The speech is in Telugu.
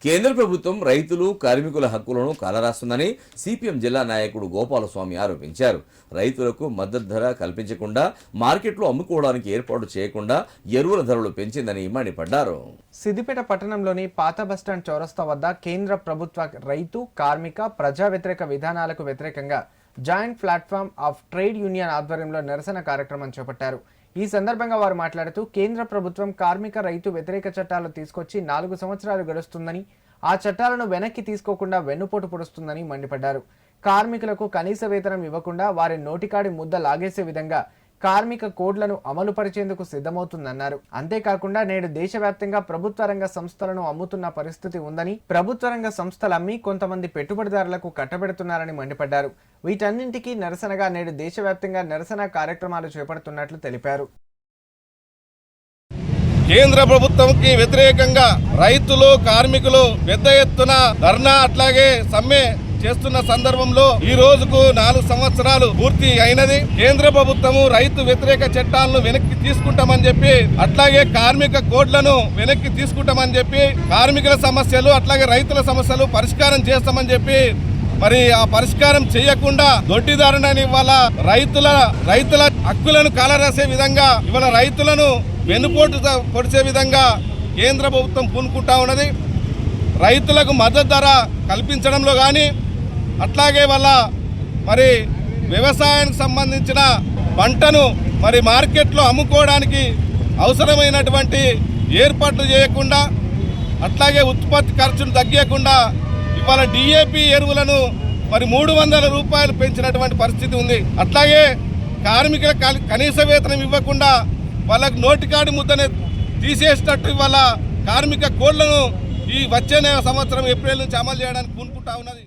కేంద్ర ప్రభుత్వం రైతులు కార్మికుల హక్కులను కాలరాస్తుందని సిపిఎం జిల్లా నాయకుడు గోపాలస్వామి ఆరోపించారు. రైతులకు మద్దతు ధర కల్పించకుండా మార్కెట్లో అమ్ముకోవడానికి ఏర్పాటు చేయకుండా ఎరువుల ధరలు పెంచిందని మండిపడ్డారు. సిద్దిపేట పట్టణంలోని పాత బస్టాండ్ చౌరస్తా వద్ద కేంద్ర ప్రభుత్వ రైతు కార్మిక ప్రజా వ్యతిరేక విధానాలకు వ్యతిరేకంగా joint platform of trade union ఆధ్వర్యంలో నిరసన కార్యక్రమం చేపట్టారు. ఈ సందర్భంగా వారు మాట్లాడుతూ కేంద్ర ప్రభుత్వం కార్మిక రైతు వ్యతిరేక చట్టాలు తీసుకొచ్చి 4 సంవత్సరాలు గడుస్తుందని, ఆ చట్టాలను వెనక్కి తీసుకోకుండా వెన్నుపోటు పొడుస్తుందని మండిపడ్డారు. కార్మికులకు కనీస వేతనం ఇవ్వకుండా వారి నోటికాడి ముద్ద లాగేసే విధంగా కార్మిక కోడ్లను అమలు పరిచేందుకు సిద్ధమవుతుందన్నారు. అంతేకాకుండా నేడు దేశవ్యాప్తంగా ప్రభుత్వ రంగ సంస్థలను అమ్ముతున్న పరిస్థితి ఉందని, ప్రభుత్వ రంగ సంస్థలు అమ్మి కొంతమంది పెట్టుబడిదారులకు కట్టబెడుతున్నారని మండిపడ్డారు. వీటన్నింటికీ నిరసనగా నేడు దేశవ్యాప్తంగా నిరసన కార్యక్రమాలు చేపడుతున్నట్లు తెలిపారు. కేంద్ర ప్రభుత్వంకి వ్యతిరేకంగా రైతులు కార్మికులు పెద్ద ఎత్తున ధర్నా అట్లాగే సమ్మె చేస్తున్న సందర్భంలో ఈ రోజుకు 4 సంవత్సరాలు పూర్తి అయినది. కేంద్ర ప్రభుత్వము రైతు వ్యతిరేక చట్టాలను వెనక్కి తీసుకుంటామని చెప్పి, అట్లాగే కార్మిక కోడ్లను వెనక్కి తీసుకుంటామని చెప్పి, కార్మికుల సమస్యలు అట్లాగే రైతుల సమస్యలు పరిష్కారం చేస్తామని చెప్పి, మరి ఆ పరిష్కారం చేయకుండా దొడ్డిదారుణని ఇవాళ రైతుల హక్కులను కాలరాసే విధంగా, ఇవాళ రైతులను వెన్నుపోటు పొడిచే విధంగా కేంద్ర ప్రభుత్వం పూనుకుంటా ఉన్నది. రైతులకు మద్దతు ధర కల్పించడంలో కానీ, అట్లాగే వాళ్ళ మరి వ్యవసాయానికి సంబంధించిన పంటను మరి మార్కెట్లో అమ్ముకోవడానికి అవసరమైనటువంటి ఏర్పాట్లు చేయకుండా, అట్లాగే ఉత్పత్తి ఖర్చును తగ్గకుండా ఇవాళ డిఏపి ఎరువులను మరి 300 రూపాయలు పెంచినటువంటి పరిస్థితి ఉంది. అట్లాగే కార్మికుల కనీస వేతనం ఇవ్వకుండా వాళ్ళకు నోటికాడి ముద్దనే తీసేసేటట్టు ఇవాళ కార్మిక కోడ్లను ఈ వచ్చే సంవత్సరం ఏప్రిల్ నుంచి అమలు చేయడానికి పూనుకుంటా ఉన్నది.